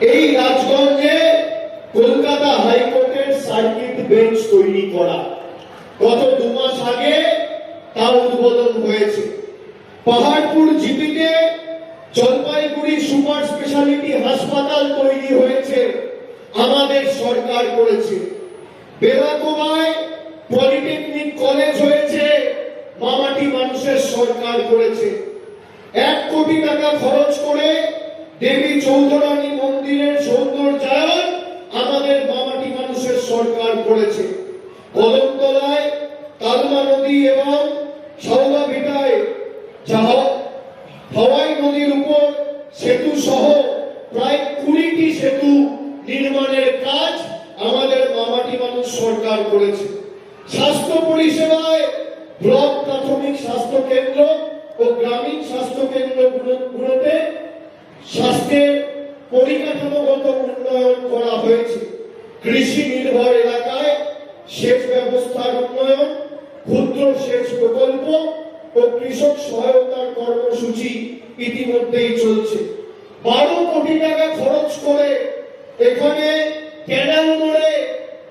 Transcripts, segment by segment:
এই রাজগঞ্জে কলকাতা হাইকোর্টের circuit bench তৈরি করা গত 2 মাস আগে তা উদ্বোধন হয়েছে। পাহাড়পুর জিপিতে জলপাইগুড়ি সুপার স্পেশালিটি হাসপাতাল তৈরি হয়েছে, আমাদের সরকার করেছে। বেলাকোবায় পলিটেকনিক কলেজ হয়েছে, মামাটি মানুষের সরকার করেছে। 1 কোটি টাকা খরচ করে দেবী চৌধুরানী মন্দিরের সৌন্দর্যায়ন আমাদের মামাটি মানুষের সরকার করেছে। কদমতলায় কালমা নদী এবং সাউলাভিটায় হাওয়াই নদীর উপর সেতু সহ প্রায় 20টি সেতু নির্মাণের কাজ আমাদের মামাটি মানুষ সরকার করেছে। স্বাস্থ্য পরিষেবায় ব্লক প্রাথমিক স্বাস্থ্য কেন্দ্র ও গ্রামীণ স্বাস্থ্য কেন্দ্রগুলোতে স্বাস্থ্যের পরিকাঠামোগত উন্নয়ন করা হয়েছে। কৃষি নির্ভর এলাকায় সেচ ব্যবস্থার উন্নয়ন, ক্ষুদ্র সেচ প্রকল্প ও কৃষক সহায়তার কর্মসূচি ইতিমধ্যেই চলছে। 12 কোটি টাকা খরচ করে এখানে ক্যানাল মোড়ে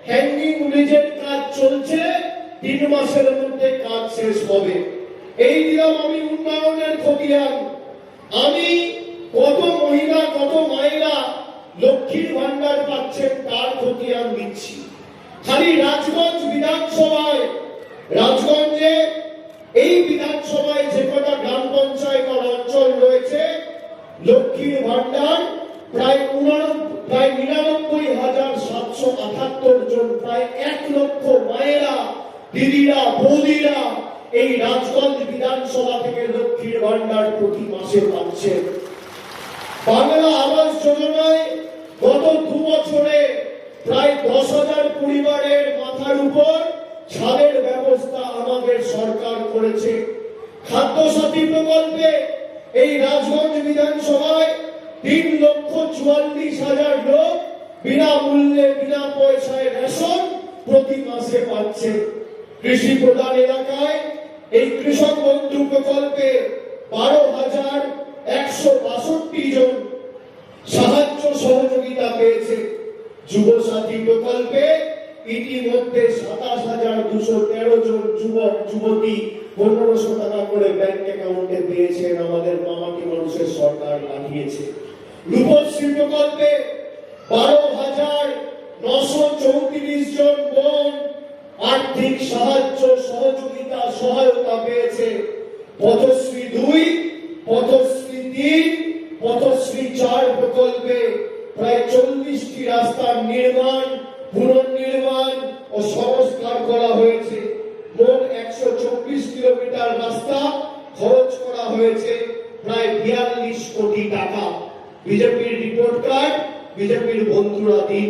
হ্যাঙ্গিং ব্রিজের কাজ চলছে, 3 মাসের মধ্যে কাজ শেষ হবে। এই দিলাম আমি উন্নয়নের খতিয়ান। আমি কত মহিলা কত মায়েরা লক্ষ্মীর ভান্ডার পাচ্ছেন তার খতিয়ান দিচ্ছি। খালি রাজগঞ্জ বিধানসভায়, রাজগঞ্জে এই বিধানসভায় যে কটা গ্রাম পঞ্চায়েত অঞ্চল রয়েছে, লক্ষ্মীর ভান্ডার প্রায় 99,778 জন, প্রায় 1 লক্ষ মায়েরা, দিদিরা, বৌদিরা এই রাজগঞ্জ বিধানসভা থেকে লক্ষ্মীর ভান্ডার প্রতি মাসে পাচ্ছেন। বাংলা আবাস যোজনায় গত 2 বছরে প্রায় 10,000 পরিবারের মাথার উপর ছাদের ব্যবস্থা আমাদের সরকার করেছে। খাদ্য সাথী প্রকল্পে এই রাজগঞ্জ বিধানসভায় 3,44,000 লোক বিনামূল্যে বিনা পয়সায় রেশন প্রতি মাসে পাচ্ছে। কৃষি প্রধান এলাকায় এই কৃষক বন্ধু প্রকল্পে 12,162 জন সাহায্য সহযোগিতা পেয়েছে। যুব সাথী প্রকল্পে ইতিমধ্যে 27,213 জন যুবক যুবতী 1500 টাকা করে ব্যাংক অ্যাকাউন্টে পেয়েছেন, আমাদের মামাটি মানুষের সরকার পাঠিয়েছে। রূপশ্রী প্রকল্পে 12,934 জন বোন আর্থিক সাহায্য সহযোগিতা সহায়তা পেয়েছে। পথশ্রী 2, পথশ্রী 3, পথশ্রী 4 প্রকল্পে প্রায় 40টি রাস্তার নির্মাণ, পুনর্নির্মাণ ও সংস্কার করা হয়েছে। মোট 124 কিলোমিটার রাস্তা খরচ করা হয়েছে প্রায় 42 কোটি টাকা। বিজেপির রিপোর্ট কার্ড বিজেপির বন্ধুরা দিন।